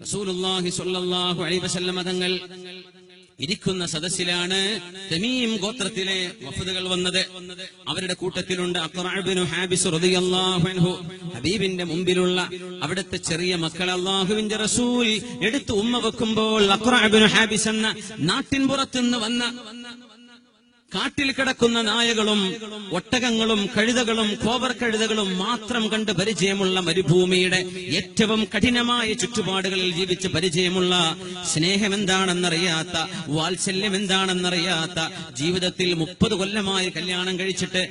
റസൂലുള്ളാഹി സ്വല്ലല്ലാഹു അലൈഹി വസല്ലം തങ്ങൾ ഇരിക്കുന്ന സദസ്സിലാണ് തമീം ഗോത്രത്തിലെ വഫദുകൾ വന്നത്. അവരുടെ കൂട്ടത്തിലുണ്ട് അഖ്റഅ ഇബ്നു ഹാബിസ് റളിയല്ലാഹു അൻഹു. ഹബീബിന്റെ മുമ്പിലുള്ള അവിടുത്തെ ചെറിയ മക്കൾ അല്ലാഹുവിന്റെ റസൂൽ എടുത്ത് ഉമ്മ വെക്കുമ്പോൾ അഖ്റഅ ഇബ്നു ഹാബിസ് എന്ന നാട്ടിൻ പുറത്തുനിന്ന് വന്ന കാട്ടിൽ കിടക്കുന്ന നായകളും ഒട്ടകങ്ങളും കഴുതകളും കോവർ കഴുതകളും മാത്രം കണ്ട് പരിചയമുള്ള മരുഭൂമിയുടെ ഏറ്റവും കഠിനമായ ചുറ്റുപാടുകളിൽ ജീവിച്ച് പരിചയമുള്ള, സ്നേഹം എന്താണെന്നറിയാത്ത, വാത്സല്യം എന്താണെന്നറിയാത്ത, ജീവിതത്തിൽ 30 കൊല്ലമായി കല്യാണം കഴിച്ചിട്ട്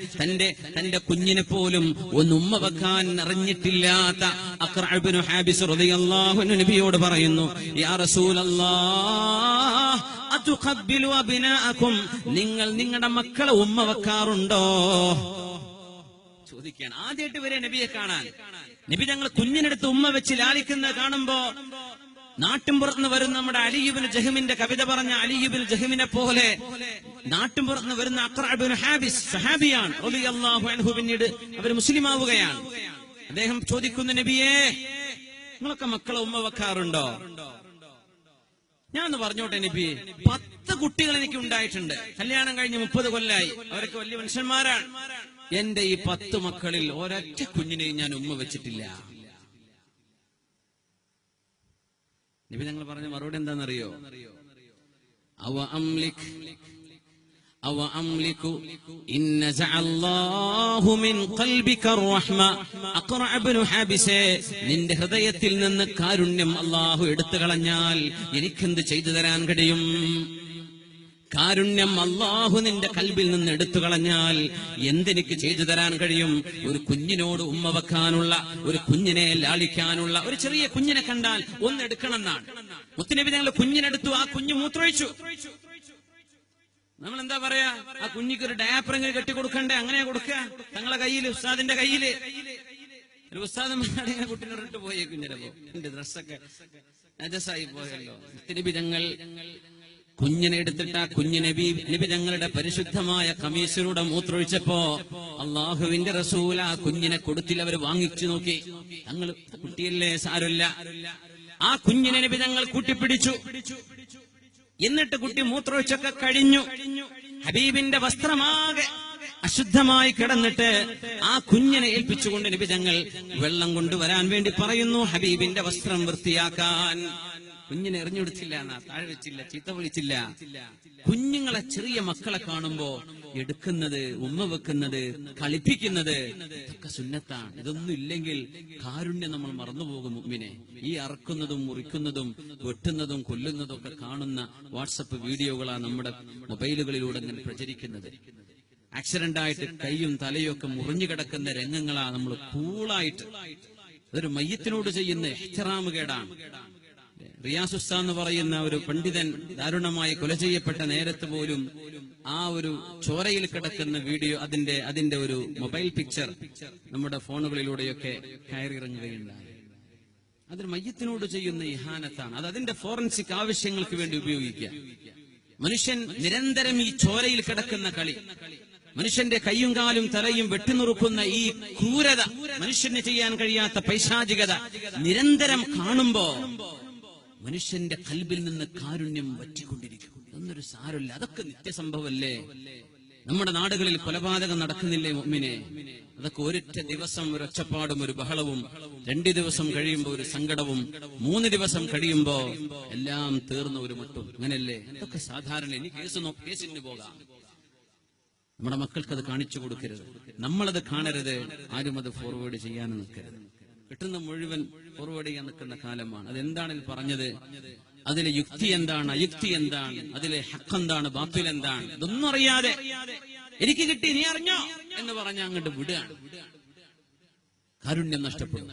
തന്റെ കുഞ്ഞിനെ പോലും ഒന്ന് ഉമ്മ വെക്കാൻ അറിഞ്ഞിട്ടില്ലാത്ത അഖ്റഅ ഇബ്നു ഹാബിസ് റളിയല്ലാഹു അൻഹു നബിയോട് പറയുന്നു, യാ റസൂലല്ലാഹ് അതുഖബ്ബിലു അബ്നാഅകും, നിങ്ങൾ നിങ്ങളുടെ മക്കളെ ഉമ്മ വെക്കാറുണ്ടോ? ചോദിക്കുകയാണ്. ആദ്യമായിട്ട് വരെ നബിയെ കാണാൻ. നബി ഞങ്ങൾ കുഞ്ഞിനെടുത്ത് ഉമ്മ വെച്ച് ലാളിക്കുന്നത് കാണുമ്പോ നാട്ടിൻപുറത്തുനിന്ന് വരുന്ന നമ്മുടെ അലി ഇബ്നു ജഹ്മിന്റെ കവിത പറഞ്ഞ അലി ഇബ്നു ജഹ്മിനെ പോലെ നാട്ടിൻപുറത്തുനിന്ന് വരുന്ന അഖ്റഅ ഇബ്നു ഹാബിസ് സഹാബിയാണ് റളിയല്ലാഹു അൻഹു. പിന്നീട് അവർ മുസ്ലിമാവുകയാണ്. അദ്ദേഹം ചോദിക്കുന്നു, നബിയേ നിങ്ങളൊക്കെ മക്കളെ ഉമ്മ വെക്കാറുണ്ടോ? ഞാൻ ഒന്ന് പറഞ്ഞോട്ടെ നബി, 10 കുട്ടികൾ എനിക്ക് ഉണ്ടായിട്ടുണ്ട്. കല്യാണം കഴിഞ്ഞ് 30 കൊല്ലായി. അവരൊക്കെ വലിയ മനുഷ്യന്മാരാണ്. എന്റെ ഈ 10 മക്കളിൽ ഒരൊറ്റ കുഞ്ഞിനെയും ഞാൻ ഉമ്മ വെച്ചിട്ടില്ല. നബി ഞങ്ങൾ പറഞ്ഞ മറുപടി എന്താണെന്നറിയോ? അവ അംലികു ഇന്ന ജഅല്ലാഹു മിൻ ഖൽബിക റഹ്മ. അഖ്റഅ ഇബ്നു ഹാബിസേ, നിന്റെ ഹൃദയത്തിൽ നിന്ന് കാരുണ്യം അല്ലാഹു എടുത്തു കളഞ്ഞാൽ എനിക്കെന്ത് ചെയ്തു തരാൻ കഴിയും? കാരുണ്യം അല്ലാഹു നിന്റെ കൽബിൽ നിന്ന് എടുത്തു കളഞ്ഞാൽ എന്തെനിക്ക് ചെയ്തു തരാൻ കഴിയും? ഒരു കുഞ്ഞിനോട് ഉമ്മ വെക്കാനുള്ള, ഒരു കുഞ്ഞിനെ ലാളിക്കാനുള്ള, ഒരു ചെറിയ കുഞ്ഞിനെ കണ്ടാൽ ഒന്ന് എടുക്കണമെന്നാണ്. മുത്തുനബി ഞങ്ങൾ കുഞ്ഞിനെടുത്തു, ആ കുഞ്ഞ് മൂത്രമൊഴിച്ചു. നമ്മൾ എന്താ പറയാ? ആ കുഞ്ഞിക്ക് ഒരു ഡയാപ്പറെങ്കിലും കെട്ടിക്കൊടുക്കണ്ടേ? അങ്ങനെ കൊടുക്കുക തങ്ങളെ കയ്യില്, ഉസ്താദിന്റെ കയ്യില്. ഉസ്താദന്മാരെ കുട്ടിനോടിട്ട് പോയേ കുഞ്ഞിരപ്പോ എന്റെ ഡ്രസ്സൊക്കെ നജസായി പോയല്ലോ. നബി ഞങ്ങൾ കുഞ്ഞിനെ എടുത്തിട്ട് ആ നബി ഞങ്ങളുടെ പരിശുദ്ധമായ കമീസിലൂടെ മൂത്രൊഴിച്ചപ്പോ അള്ളാഹുവിന്റെ റസൂൽ ആ കുഞ്ഞിനെ കൊടുത്തില്ല. അവര് വാങ്ങിച്ചു നോക്കി. ഞങ്ങൾ കുട്ടിയല്ലേ, സാരമില്ല. ആ കുഞ്ഞിനെ നബി ഞങ്ങൾ കൂട്ടിപ്പിടിച്ചു. എന്നിട്ട് കുട്ടി മൂത്രമൊഴിച്ചൊക്കെ കഴിഞ്ഞു. ഹബീബിന്റെ വസ്ത്രമാകെ അശുദ്ധമായി കിടന്നിട്ട് ആ കുഞ്ഞിനെ ഏൽപ്പിച്ചുകൊണ്ട് നബി ഞങ്ങൾ വെള്ളം കൊണ്ടുവരാൻ വേണ്ടി പറയുന്നു, ഹബീബിന്റെ വസ്ത്രം വൃത്തിയാക്കാൻ. കുഞ്ഞിനെ എറിഞ്ഞുകൊടുത്തില്ല, താഴെ വെച്ചില്ല, ചീത്ത വിളിച്ചില്ല. കുഞ്ഞുങ്ങളെ, ചെറിയ മക്കളെ കാണുമ്പോ എടുക്കുന്നത്, ഉമ്മ വെക്കുന്നത്, കളിപ്പിക്കുന്നത് ഇതൊക്കെ സുന്നത്താണ്. ഇതൊന്നും ഇല്ലെങ്കിൽ കാരുണ്യം നമ്മൾ മറന്നുപോകും മുഅ്മിനെ. ഈ അറക്കുന്നതും മുറിക്കുന്നതും വെട്ടുന്നതും കൊല്ലുന്നതും ഒക്കെ കാണുന്ന വാട്സപ്പ് വീഡിയോകളാണ് നമ്മുടെ മൊബൈലുകളിലൂടെ ഇങ്ങനെ പ്രചരിക്കുന്നത്. ആക്സിഡന്റ് ആയിട്ട് കൈയും തലയും ഒക്കെ മുറിഞ്ഞു കിടക്കുന്ന രംഗങ്ങളാ നമ്മൾ കൂളായിട്ട്. അതൊരു മയ്യത്തിനോട് ചെയ്യുന്ന ഇഹ്തിറാമ് കേടാണ്. റിയാസ് ഉസ്താദ് എന്ന് പറയുന്ന ഒരു പണ്ഡിതൻ ദാരുണമായി കൊല ചെയ്യപ്പെട്ട നേരത്ത് പോലും ആ ഒരു ചോരയിൽ കിടക്കുന്ന വീഡിയോ, അതിന്റെ ഒരു മൊബൈൽ പിക്ചർ നമ്മുടെ ഫോണുകളിലൂടെയൊക്കെ കയറിയിറങ്ങുകയുണ്ടായി. അതൊരു മയ്യത്തിനോട് ചെയ്യുന്ന ഇഹാനത്താണ്. അത് അതിന്റെ ഫോറൻസിക് ആവശ്യങ്ങൾക്ക് വേണ്ടി ഉപയോഗിക്കുക. മനുഷ്യൻ നിരന്തരം ഈ ചോരയിൽ കിടക്കുന്ന കളി, മനുഷ്യന്റെ കയ്യും കാലും തലയും വെട്ടിനുറുക്കുന്ന ഈ ക്രൂരത, മനുഷ്യന് ചെയ്യാൻ കഴിയാത്ത പൈശാചികത നിരന്തരം കാണുമ്പോ മനുഷ്യന്റെ കൽബിൽ നിന്ന് കാരുണ്യം വറ്റിക്കൊണ്ടിരിക്കും. ഒന്നൊരു സാരമില്ല, അതൊക്കെ നിത്യസംഭവല്ലേ. നമ്മുടെ നാടുകളിൽ കൊലപാതകം നടക്കുന്നില്ലേ മുഅ്മിനെ? അതൊക്കെ ഒരൊറ്റ ദിവസം ഒരു ഒച്ചപ്പാടും ഒരു ബഹളവും, 2 ദിവസം കഴിയുമ്പോൾ ഒരു സങ്കടവും, 3 ദിവസം കഴിയുമ്പോ എല്ലാം തീർന്ന ഒരു മട്ടും. അങ്ങനെയല്ലേ? അതൊക്കെ സാധാരണ. ഇനി കേസിന് പോകാം. നമ്മുടെ മക്കൾക്ക് അത് കാണിച്ചു കൊടുക്കരുത്. നമ്മളത് കാണരുത്. ആരും അത് ഫോർവേഡ് ചെയ്യാൻ നിൽക്കരുത്. കിട്ടുന്ന മുഴുവൻ ഫോർവേഡ് ചെയ്യാൻ നിൽക്കുന്ന കാലമാണ്. അതെന്താണ് പറഞ്ഞത്? അതിലെ യുക്തി എന്താണ്, അയുക്തി എന്താണ്, അതിലെ ഹക്ക് എന്താണ്, ബാത്തിൽ എന്താണ്, ഇതൊന്നും അറിയാതെ എനിക്ക് കിട്ടി നീ അറിഞ്ഞോ എന്ന് പറഞ്ഞ അങ്ങോട്ട് വിടുകയാണ്. കാരുണ്യം നഷ്ടപ്പെടും.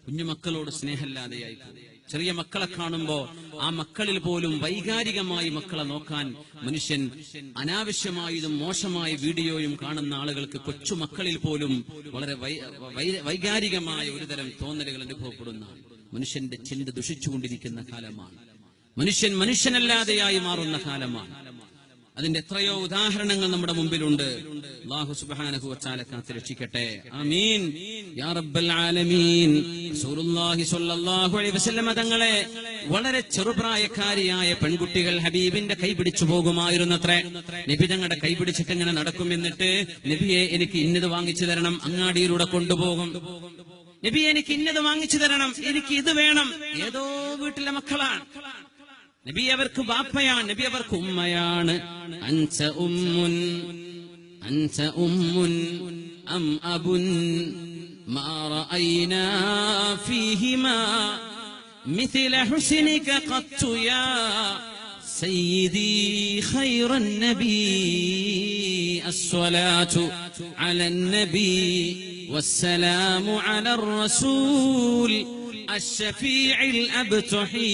കുഞ്ഞുമക്കളോട് സ്നേഹമില്ലാതെയായി പോകും. ചെറിയ മക്കളെ കാണുമ്പോ ആ മക്കളിൽ പോലും വൈകാരികമായി മക്കളെ നോക്കാൻ മനുഷ്യൻ അനാവശ്യമായതും മോശമായ വീഡിയോയും കാണുന്ന ആളുകൾക്ക് കൊച്ചുമക്കളിൽ പോലും വളരെ വൈകാരികമായ ഒരുതരം തോന്നലുകൾ അനുഭവപ്പെടുന്ന, മനുഷ്യന്റെ ചിന്ത ദുഷിച്ചുകൊണ്ടിരിക്കുന്ന കാലമാണ്. മനുഷ്യൻ മനുഷ്യനല്ലാതെയായി മാറുന്ന കാലമാണ്. അതിന്റെ എത്രയോ ഉദാഹരണങ്ങൾ നമ്മുടെ മുമ്പിലുണ്ട്. അല്ലാഹു സുബ്ഹാനഹു വ തആല കാത്ത് രക്ഷിക്കട്ടെ. ആമീൻ. യാ റബ്ബൽ ആലമീൻ. റസൂലുള്ളാഹി സ്വല്ലല്ലാഹു അലൈഹി വസല്ലം തങ്ങളെ വളരെ ചെറുപ്രായക്കാരിയായ പെൺകുട്ടികൾ ഹബീബിന്റെ കൈ പിടിച്ചു പോകുമായിരുന്നത്രേ. നബി തങ്ങളുടെ കൈ പിടിച്ചിട്ട് ഇങ്ങനെ നടക്കും. എന്നിട്ട് നബിയെ എനിക്ക് ഇന്നത് വാങ്ങിച്ചു തരണം, അങ്ങാടിയിലൂടെ കൊണ്ടുപോകും. നബിയെ എനിക്ക് ഇന്നത് വാങ്ങിച്ചു തരണം, എനിക്ക് ഇത് വേണം. ഏതോ വീട്ടിലെ മക്കളാണ്. നബി അവർക്ക് ബാപ്പയാണ്, നബി അവർക്ക് ഉമ്മയാണ്. അൻസ ഉമ്മുൻ അൻസ ഉമ്മുൻ അം അബുൻ മാ റഅയ്നാ ഫീഹിമാ മിഥല ഹുസ്നിക ഖത്തു യാ സയ്യിദി ഖൈറൻ നബി അസ്സലാത്തു അലൻ നബി വസ്സലാമു അലർ റസൂൽ അശ്ശഫീഇൽ അബ്തഹി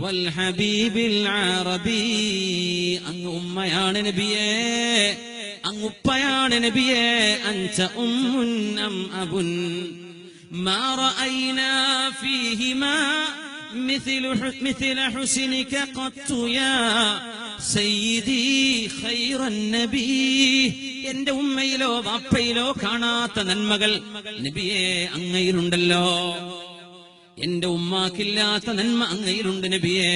വൽഹബീബിൽ അറബി. അങ്ങ് ഉമ്മയാണ് നബിയേ, അങ്ങ് ഉപ്പയാണ് നബിയേ. അൻത ഉമ്മുൻ അം അബുൻ മാ റഅയ്നാ ഫീഹിമാ മിഥല ഹുസ്നിക ഖത്തു യാ സയ്യിദി ഖൈറൻ നബി. എന്റെ ഉമ്മയിലോ വാപ്പയിലോ കാണാത്ത നന്മകൾ നബിയേ അങ്ങയിലുണ്ടല്ലോ. എന്റെ ഉമ്മാക്കില്ലാത്ത നന്മ അങ്ങയിലുണ്ട് നബിയേ,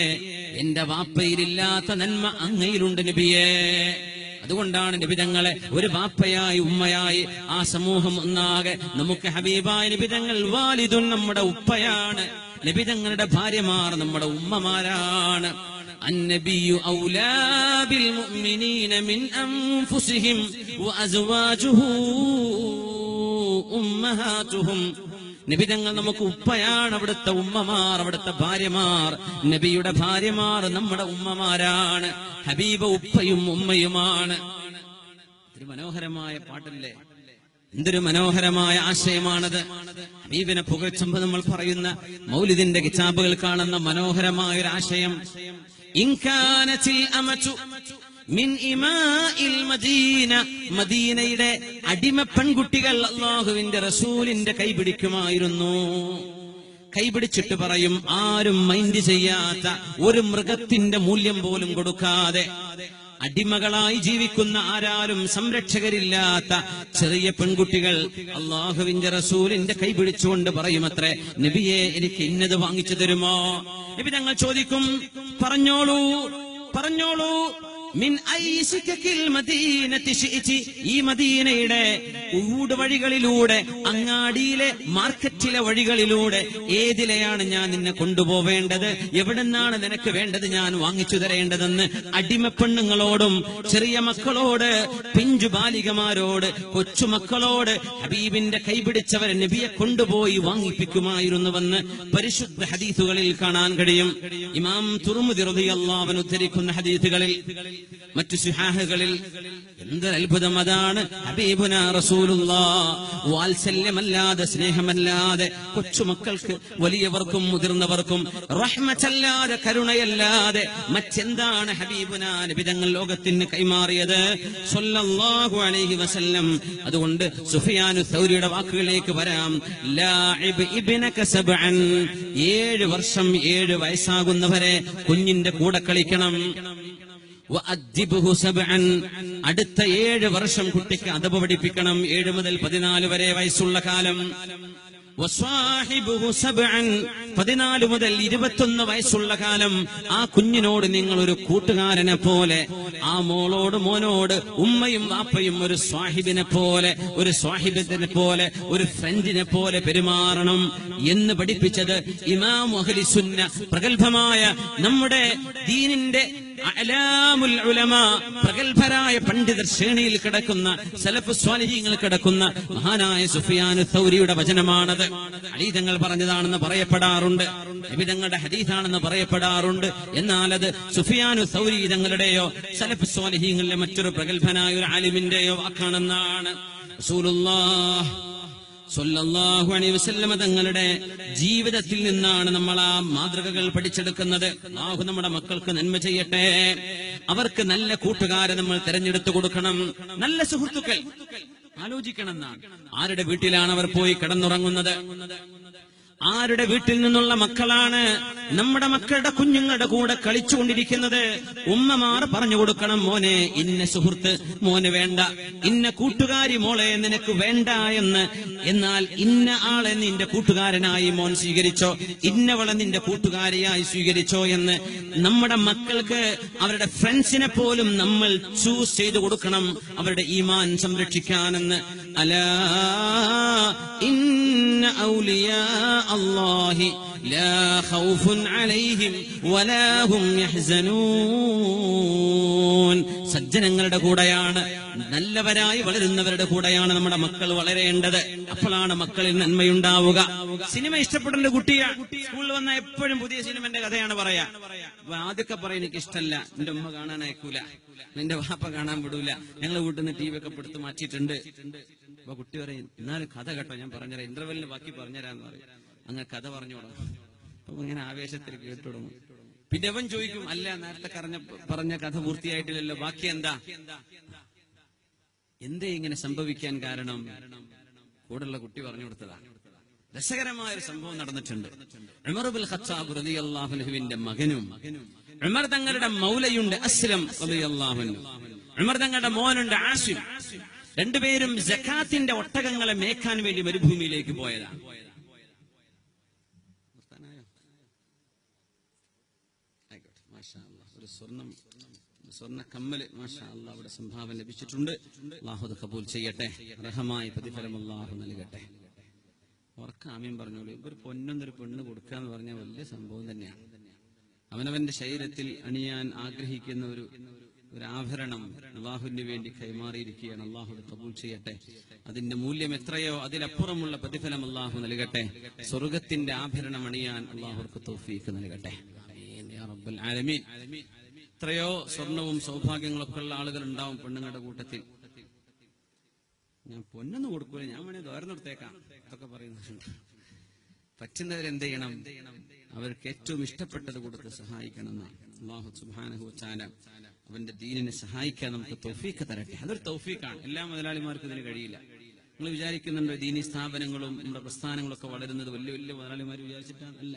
എന്റെ വാപ്പയിലില്ലാത്ത നന്മ അങ്ങയിലുണ്ട് നബിയേ. അതുകൊണ്ടാണ് നബി തങ്ങളെ ഒരു വാപ്പയായി ഉമ്മയായി ആ സമൂഹം ഒന്നാകെ നമുക്ക് ഹബീബായ നബി തങ്ങൾ വാലിദുൻ നമ്മുടെ ഉപ്പയാണ്. നബി തങ്ങളുടെ ഭാര്യമാർ നമ്മുടെ ഉമ്മമാരാണ്. النبي أولى بالمؤمنين من أنفسهم وأزواجه أمهاتهم. നബി തങ്ങൾ നമുക്ക് ഉപ്പയാണ്, അവിടുത്തെ ഉമ്മമാർ, അവിടുത്തെ ഭാര്യമാർ. നബിയുടെ ഭാര്യമാർ നമ്മുടെ ഉമ്മമാരാണ്. ഹബീബ ഉപ്പയും ഉമ്മയുമാണ്. ഒരു മനോഹരമായ പാട്ടല്ലേ, എന്തൊരു മനോഹരമായ ആശയമാണത്. ഹബീബിനെ പുകഴ്ത്തുമ്പോൾ നമ്മൾ പറയുന്ന മൗലിദിന്റെ കിതാബുകൾ കാണുന്ന മനോഹരമായ ഒരു ആശയം. ഇൻകാനത്തിൽ അമതു മിൻ ഇമാഇൽ മദീന, മദീനയുടെ അടിമ പെൺകുട്ടികൾ അല്ലാഹുവിന്റെ റസൂലിന്റെ കൈപിടിക്കുമായിരുന്നു. കൈപിടിച്ചിട്ട് പറയും, ആരും മൈൻഡ് ചെയ്യാത്ത, ഒരു മൃഗത്തിന്റെ മൂല്യം പോലും കൊടുക്കാതെ അടിമകളായി ജീവിക്കുന്ന, ആരാലും സംരക്ഷകരില്ലാത്ത ചെറിയ പെൺകുട്ടികൾ അല്ലാഹുവിന്റെ റസൂലിന്റെ കൈപിടിച്ചുകൊണ്ട് പറയുമത്രേ, നബിയെ എനിക്ക് ഇന്നത് വാങ്ങിച്ചു തരുമോ? നബി തങ്ങൾ ചോദിക്കും, പറഞ്ഞോളൂ പറഞ്ഞോളൂ. മിൻ ഐസികൽ മദീനത്തി ശിഇതി, ഈ മദീനയുടെ ഊട് വഴികളിലൂടെ, അങ്ങാടിയിലെ മാർക്കറ്റിലെ വഴികളിലൂടെ ഏതിലെയാണ് ഞാൻ നിന്നെ കൊണ്ടുപോവേണ്ടത്, എവിടെന്നാണ് നിനക്ക് വേണ്ടത് ഞാൻ വാങ്ങിച്ചു തരേണ്ടതെന്ന് അടിമപ്പെണ്ണുങ്ങളോടും ചെറിയ മക്കളോട്, പിഞ്ചു ബാലികമാരോട്, കൊച്ചുമക്കളോട് ഹബീബിന്റെ കൈപിടിച്ചവരെ നബിയെ കൊണ്ടുപോയി വാങ്ങിപ്പിക്കുമായിരുന്നുവെന്ന് പരിശുദ്ധ ഹദീസുകളിൽ കാണാൻ കഴിയും. ഇമാം തുർമുദി റളിയല്ലാഹു അൻഹു ഉദ്ധരിക്കുന്ന ഹദീസുകളിൽ, മറ്റു സുഹാഹുകളിൽ എന്തൊരു അത്ഭുതം അതാണ്. ഹബീബുനാ റസൂലുള്ളാഹ് വാത്സല്യമല്ലാതെ, സ്നേഹമല്ലാതെ, കൊച്ചുമക്കൾക്ക് വലിയവർക്കും മുതിർന്നവർക്കും റഹ്മത്തല്ലാതെ, കരുണയല്ലാതെ മറ്റെന്താണ് ഹബീബുനാ നബി തങ്ങൾ ലോകത്തിന് കൈമാറിയത് സ്വല്ലല്ലാഹു അലൈഹി വസല്ലം. അതുകൊണ്ട് സുഫിയാനു സൗരിയുടെ വാക്കുകളിലേക്ക് വരാം. ലാഇബ് ഇബ്നക സബ്അൻ, 7 വർഷം 7 വയസ്സാകുന്നവരെ കുഞ്ഞിന്റെ കൂടെ കളിക്കണം. വഅദ്ദിബ്ഹു സബ്അൻ, അടുത്ത 7 വർഷം കുട്ടിക്ക് അദബ് പഠിപ്പിക്കണം. 7 മുതൽ 14 വരെ വയസ്സുള്ള കാലം. വസ്വാഹിബുഹു സബ്അൻ, 14 മുതൽ 21 വയസ്സുള്ള കാലം. ആ കുഞ്ഞിനോട് നിങ്ങൾ ഒരു കൂട്ടുകാരനെ പോലെ, ആ മോളോട് മോനോട് ഉമ്മയും വാപ്പയും ഒരു സ്വാഹിബിനെ പോലെ, ഒരു സ്വാഹിബത്തിനെ പോലെ, ഒരു ഫ്രണ്ടിനെ പോലെ പെരുമാറണം എന്ന് പഠിപ്പിച്ചത് ഇമാം അഹ്ലി സുന്ന, പ്രഗൽഭമായ നമ്മുടെ ദീനിന്റെ അഅലാമുൽ ഉലമാ, പ്രഗൽഭരായ പണ്ഡിതർ ശ്രേണിയിൽ കിടക്കുന്ന, സലഫ് സ്വാലിഹീങ്ങൾ കിടക്കുന്ന മഹാനായ സുഫിയാനു സൗരിയുടെ വചനമാണത്. അലി തങ്ങൾ പറഞ്ഞതാണെന്ന് പറയപ്പെടാറുണ്ട്, നബി തങ്ങളുടെ ഹദീസാണെന്ന് പറയപ്പെടാറുണ്ട്. എന്നാൽ അത് സുഫിയാനു സൗരി തങ്ങളുടെയോ സലഫ് സ്വാലിഹീങ്ങളിലെ മറ്റൊരു പ്രഗൽഭനായ ഒരു ആലിമിന്റെയോ വാക്കാണെന്നാണ്. റസൂലുള്ളാഹ് സ്വല്ലല്ലാഹു അലൈഹി വസല്ലം തങ്ങളുടെ ജീവിതത്തിൽ നിന്നാണ് നമ്മൾ ആ മാതൃകകൾ പഠിച്ചെടുക്കുന്നത്. അല്ലാഹു നമ്മുടെ മക്കൾക്ക് നന്മ ചെയ്യട്ടെ. അവർക്ക് നല്ല കൂട്ടുകാരെ നമ്മൾ തെരഞ്ഞെടുത്തു കൊടുക്കണം, നല്ല സുഹൃത്തുക്കൾ. ആലോചിക്കണം എന്നാണ്, ആരുടെ വീട്ടിലാണ് അവർ പോയി കിടന്നുറങ്ങുന്നത്, ആരുടെ വീട്ടിൽ നിന്നുള്ള മക്കളാണ് നമ്മുടെ മക്കളുടെ കുഞ്ഞുങ്ങളുടെ കൂടെ കളിച്ചുകൊണ്ടിരിക്കുന്നത്? ഉമ്മമാർ പറഞ്ഞു കൊടുക്കണം, മോനെ ഇന്ന സുഹൃത്ത് മോന് വേണ്ട, ഇന്ന കൂട്ടുകാരി മോളെ നിനക്ക് വേണ്ട എന്ന്. എന്നാൽ ഇന്ന ആളെ നിന്റെ കൂട്ടുകാരനായി മോൻ സ്വീകരിച്ചോ, ഇന്നവളെ നിന്റെ കൂട്ടുകാരിയായി സ്വീകരിച്ചോ എന്ന് നമ്മുടെ മക്കൾക്ക് അവരുടെ ഫ്രണ്ട്സിനെ പോലും നമ്മൾ ചൂസ് ചെയ്തു കൊടുക്കണം, അവരുടെ ഈമാൻ സംരക്ഷിക്കാനെന്ന്. അലാ ഇന്ന ഔലിയാ അല്ലാഹി ലാ ഖൗഫുൻ അലൈഹിം വലാ ഹും യഹ്സനൂൻ. സജ്ജനങ്ങളുടെ കൂടെയാണ്, നല്ലവരായി വളരുന്നവരുടെ കൂടെയാണ് നമ്മുടെ മക്കൾ വളരേണ്ടത്. അപ്പോഴാണ് മക്കളിൽ നന്മയുണ്ടാവുക. സിനിമ ഇഷ്ടപ്പെടുന്ന കുട്ടിയാ, സ്കൂളിൽ വന്ന എപ്പോഴും പുതിയ സിനിമന്റെ കഥയാണ് പറയാ. ആദ്യമൊക്കെ പറയും എനിക്ക് ഇഷ്ടമല്ല, എന്റെ ഉമ്മ കാണാൻ അയക്കൂല, നിന്റെ വാപ്പ കാണാൻ വിടൂല, ഞങ്ങൾ വീട്ടിൽ നിന്ന് TV ഒക്കെ എടുത്ത് മാറ്റിയിട്ടുണ്ട്. അപ്പൊ കുട്ടി പറയും എന്നാലും കഥ കേട്ടോ, ഞാൻ പറഞ്ഞുതരാം, ഇന്റർവെല്ലിന് ബാക്കി പറഞ്ഞുതരാന്ന് പറയും. അങ്ങനെ കഥ പറഞ്ഞു തുടങ്ങും. അപ്പൊ ഇങ്ങനെ ആവേശത്തിൽ കേട്ടു തുടങ്ങും. പിന്നെ അവൻ ചോദിക്കും, അല്ല നേരത്തെ പറഞ്ഞ കഥ പൂർത്തിയായിട്ടില്ലല്ലോ, ബാക്കി എന്താ? എന്തേ ഇങ്ങനെ സംഭവിക്കാൻ കാരണം? കൂടെയുള്ള കുട്ടി പറഞ്ഞു കൊടുത്തതാ. രസകരമായ ഒരു സംഭവം നടന്നിട്ടുണ്ട്. ഉമർ ഇബ്നുൽ ഖത്താബ് റളിയല്ലാഹു അൻഹുവിന്റെ മകനും ഉമർ തങ്ങളുടെ മൗലയുണ്ട് അസ്ലം റളിയല്ലാഹു അൻഹു, ഉമർ തങ്ങളുടെ മോനുണ്ട് ആസിം. രണ്ടുപേരും സകാത്തിന്റെ ഒട്ടകങ്ങളെ മേക്കാൻ വേണ്ടി മരുഭൂമിയിലേക്ക് പോയതാണ്. ഒരു സ്വർണ്ണ കമ്മല് മാഷാ അല്ലാഹ് അവിടെ സംഭാവന ലഭിച്ചിട്ടുണ്ട്. അല്ലാഹു അത് കബൂൽ ചെയ്യട്ടെ, അർഹമായ പ്രതിഫലം അല്ലാഹു നൽകട്ടെ. ആമീൻ പറഞ്ഞോളൂ. ഒരു പൊന്നൊന്നൊരു പെണ്ണ് കൊടുക്കാന്ന് പറഞ്ഞാൽ വലിയ സംഭവം തന്നെയാണ്. അവനവന്റെ ശരീരത്തിൽ അണിയാൻ ആഗ്രഹിക്കുന്ന ഒരു ആഭരണം അള്ളാഹുവിന് വേണ്ടി കൈമാറിയിരിക്കുകയാണ്. അള്ളാഹു കബൂൽ ചെയ്യട്ടെ. അതിന്റെ മൂല്യം എത്രയോ അതിലപ്പുറമുള്ള പ്രതിഫലം അള്ളാഹു നൽകട്ടെ. സ്വർഗത്തിന്റെ ആഭരണം അണിയാൻ അള്ളാഹുർക്ക് തൗഫീഖ് നൽകട്ടെ. യാ റബ്ബൽ ആലമീൻ. എത്രയോ സ്വർണവും സൗഭാഗ്യങ്ങളൊക്കെ ഉള്ള ആളുകൾ ഉണ്ടാവും പെണ്ണുങ്ങളുടെ കൂട്ടത്തിൽ. ഞാൻ പൊന്നൊന്നും കൊടുക്കൂല, ഞാൻ വേണേ ദ്വാരന്നെടുത്തേക്കാം ഇതൊക്കെ പറയുന്നുണ്ട്. പറ്റുന്നവരെന്ത് ചെയ്യണം? അവർക്ക് ഏറ്റവും ഇഷ്ടപ്പെട്ടത് കൊടുത്ത് സഹായിക്കണമെന്ന്. അല്ലാഹു സുബ്ഹാനഹു വ തആല അവന്റെ ദീനിനെ സഹായിക്കാൻ നമുക്ക് തൗഫീഖ് തരട്ടെ. അതൊരു തൗഫീഖാണ്. എല്ലാ മുതലാളിമാർക്കും ഇതിന് കഴിയില്ല. നിങ്ങൾ വിചാരിക്കുന്നുണ്ടോ ദീനി സ്ഥാപനങ്ങളും നമ്മുടെ പ്രസ്ഥാനങ്ങളൊക്കെ വളരുന്നത് വലിയ വലിയ മുതലാളിമാർ വിചാരിച്ചിട്ടാണ്? അല്ല,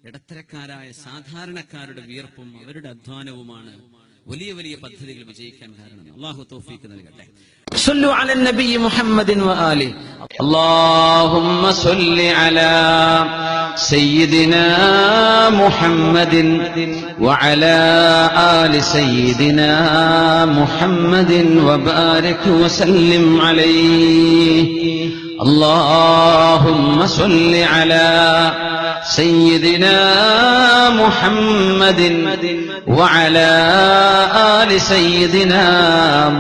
ഇടത്തരക്കാരായ സാധാരണക്കാരുടെ വിയർപ്പും അവരുടെ അധ്വാനവുമാണ് വലിയ വലിയ പദ്ധതികൾ വിജയിക്കാൻ കാരണം. അല്ലാഹു തൗഫീഖ് നൽകട്ടെ. صلوا على النبي محمد وآله. اللهم صل على سيدنا محمد وعلى آل سيدنا محمد وبارك وسلم عليه. اللهم صل على سيدنا محمد وعلى آل سيدنا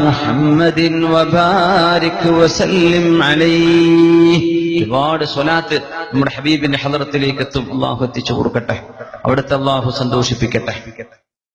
محمد وبارك وسلم عليه. ഒരുപാട് സ്വലാത്ത് നമ്മുടെ ഹബീബിന്റെ ഹളറത്തിലേക്ക് എത്തും. അല്ലാഹു എത്തിച്ചു കൊടുക്കട്ടെ, അവിടുത്തെ അല്ലാഹു സന്തോഷിപ്പിക്കട്ടെ.